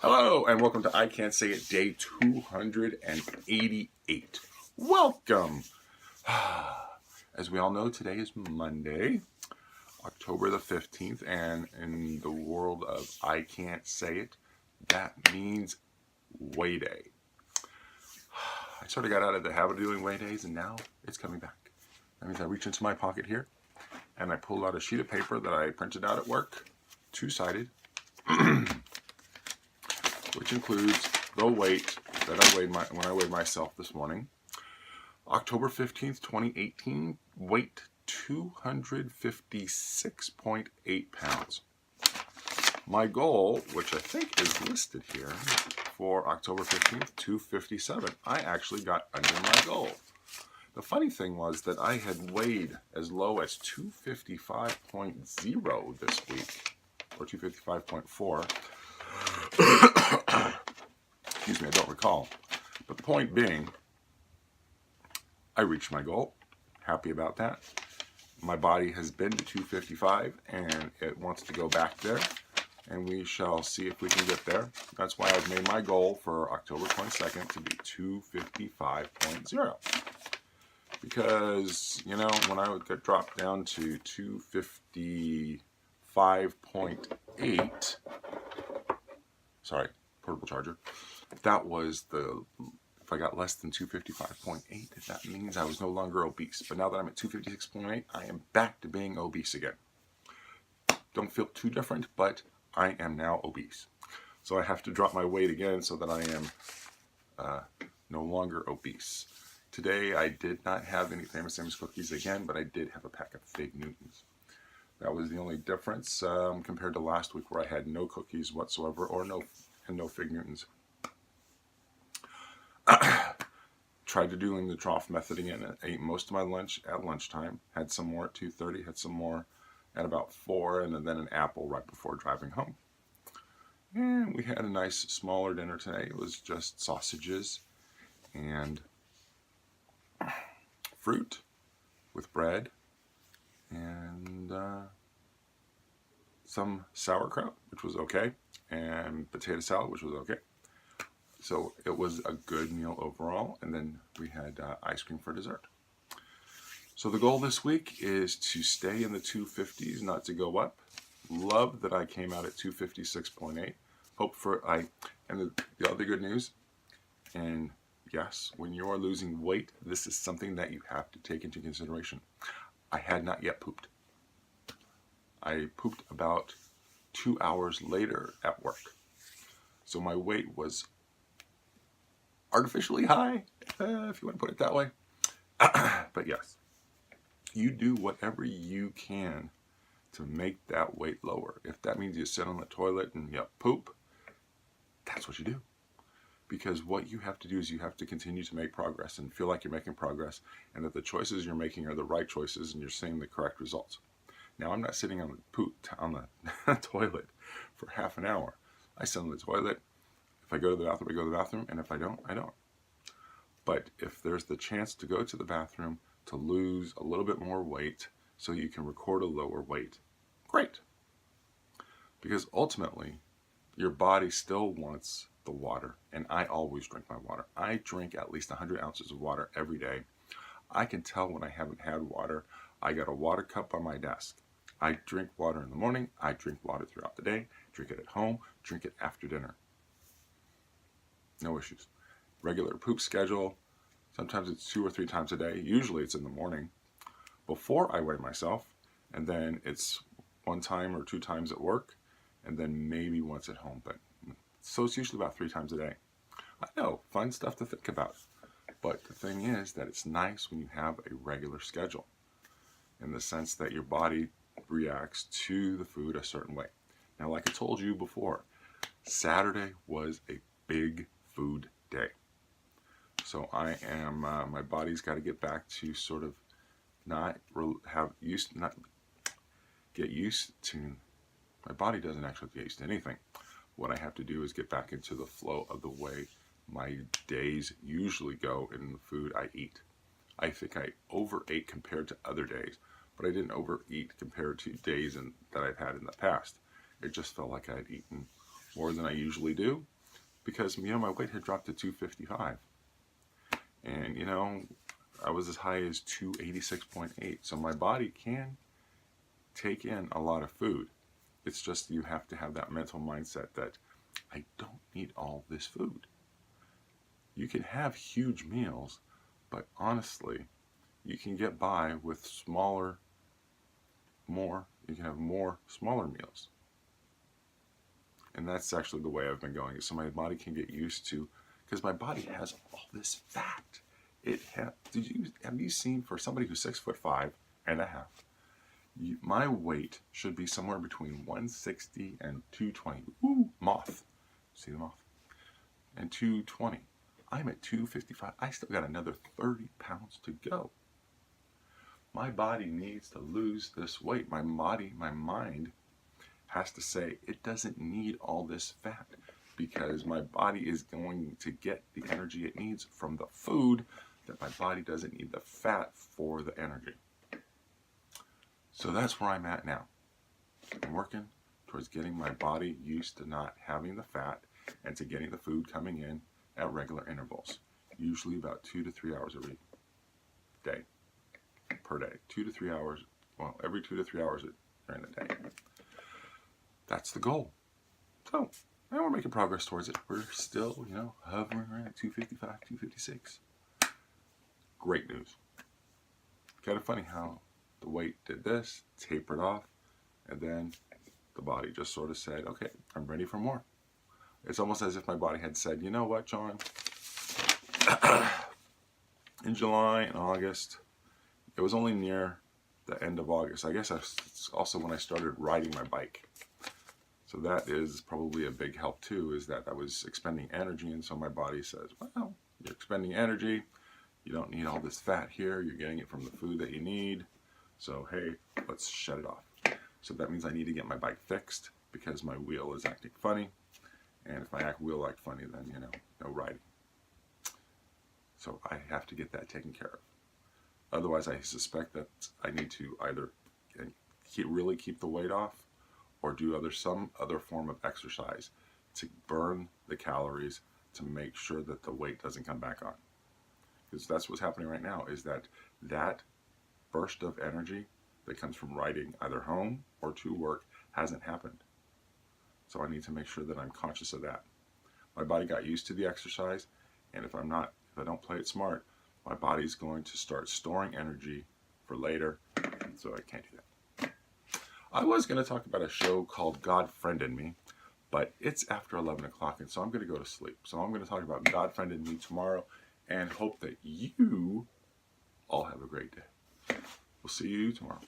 Hello and welcome to I Can't Say It Day 288. Welcome. As we all know, today is Monday, October the 15th, and in the world of I Can't Say It, that means Way Day. I sort of got out of the habit of doing Way Days, and now it's coming back. That means I reach into my pocket here and I pull out a sheet of paper that I printed out at work, two-sided, which includes the weight that I weighed when I weighed myself this morning. October 15th, 2018, weight 256.8 pounds. My goal, which I think is listed here for October 15th, 257. I actually got under my goal. The funny thing was that I had weighed as low as 255.0 this week, or 255.4. Excuse me, I don't recall. But the point being, I reached my goal. Happy about that. My body has been to 255 and it wants to go back there. And we shall see if we can get there. That's why I've made my goal for October 22nd to be 255.0. Because, you know, when I would get dropped down to 255.8, sorry, portable charger, that was if I got less than 255.8, that means I was no longer obese. But now that I'm at 256.8, I am back to being obese again. Don't feel too different, but I am now obese. So I have to drop my weight again so that I am no longer obese. Today I did not have any Famous Amos cookies again, but I did have a pack of Fig Newtons. That was the only difference compared to last week where I had no cookies whatsoever or no Fig Newtons. Tried to doing the trough method again. I ate most of my lunch at lunchtime, had some more at 2:30, had some more at about 4, and then an apple right before driving home. And we had a nice smaller dinner today. It was just sausages and fruit with bread and some sauerkraut, which was okay, and potato salad, which was okay. So it was a good meal overall, and then we had ice cream for dessert. So the goal this week is to stay in the 250s, not to go up. Love that I came out at 256.8. And the other good news, and yes, when you are losing weight, this is something that you have to take into consideration. I had not yet pooped. I pooped about 2 hours later at work. So my weight was artificially high, if you want to put it that way. But yes, you do whatever you can to make that weight lower. If that means you sit on the toilet and you poop, that's what you do. Because what you have to do is you have to continue to make progress and feel like you're making progress and that the choices you're making are the right choices and you're seeing the correct results. Now, I'm not sitting on the toilet for half an hour. I sit on the toilet. If I go to the bathroom, I go to the bathroom, and if I don't, I don't. But if there's the chance to go to the bathroom to lose a little bit more weight so you can record a lower weight, great. Because ultimately, your body still wants the water, and I always drink my water. I drink at least 100 ounces of water every day. I can tell when I haven't had water. I got a water cup on my desk. I drink water in the morning. I drink water throughout the day. Drink it at home. Drink it after dinner. No issues. Regular poop schedule. Sometimes it's 2 or 3 times a day. Usually it's in the morning before I weigh myself. And then it's 1 time or 2 times at work. And then maybe once at home. So it's usually about 3 times a day. I know, fun stuff to think about. But the thing is that it's nice when you have a regular schedule. In the sense that your body reacts to the food a certain way. Now, like I told you before, Saturday was a big food day. So I am, my body's got to get back to sort of get used to, my body doesn't actually get used to anything. What I have to do is get back into the flow of the way my days usually go in the food I eat. I think I overate compared to other days, but I didn't overeat compared to days that I've had in the past. It just felt like I had eaten more than I usually do, because, my weight had dropped to 255. And, I was as high as 286.8. So my body can take in a lot of food. It's just you have to have that mental mindset that I don't need all this food. You can have huge meals, but honestly, you can get by with you can have more smaller meals. And that's actually the way I've been going. So my body can get used to, because my body has all this fat. Have you seen, for somebody who's 6'5" and a half, my weight should be somewhere between 160 and 220. Ooh, moth. See the moth? And 220. I'm at 255. I still got another 30 pounds to go. My body needs to lose this weight. My mind has to say it doesn't need all this fat, because my body is going to get the energy it needs from the food, that my body doesn't need the fat for the energy. So that's where I'm at now. I'm working towards getting my body used to not having the fat and to getting the food coming in at regular intervals, usually about 2 to 3 hours per day. 2 to 3 hours, every 2 to 3 hours during the day. That's the goal. So, and we're making progress towards it. We're still, hovering around at 255, 256. Great news. Kind of funny how the weight did this, tapered off, and then the body just sort of said, okay, I'm ready for more. It's almost as if my body had said, you know what, John? In July and August, it was only near the end of August. I guess it's also when I started riding my bike. So that is probably a big help too, is that I was expending energy, and so my body says, well, you're expending energy, you don't need all this fat here, you're getting it from the food that you need, so hey, let's shut it off. So that means I need to get my bike fixed, because my wheel is acting funny, and if my wheel acts funny, then, no riding. So I have to get that taken care of. Otherwise, I suspect that I need to either really keep the weight off, or do some other form of exercise to burn the calories to make sure that the weight doesn't come back on. Because that's what's happening right now, is that burst of energy that comes from riding either home or to work hasn't happened. So I need to make sure that I'm conscious of that. My body got used to the exercise, and if I don't play it smart, my body's going to start storing energy for later, so I can't do that. I was going to talk about a show called God Friended Me, but it's after 11 o'clock, and so I'm going to go to sleep. So I'm going to talk about God Friended Me tomorrow, and hope that you all have a great day. We'll see you tomorrow.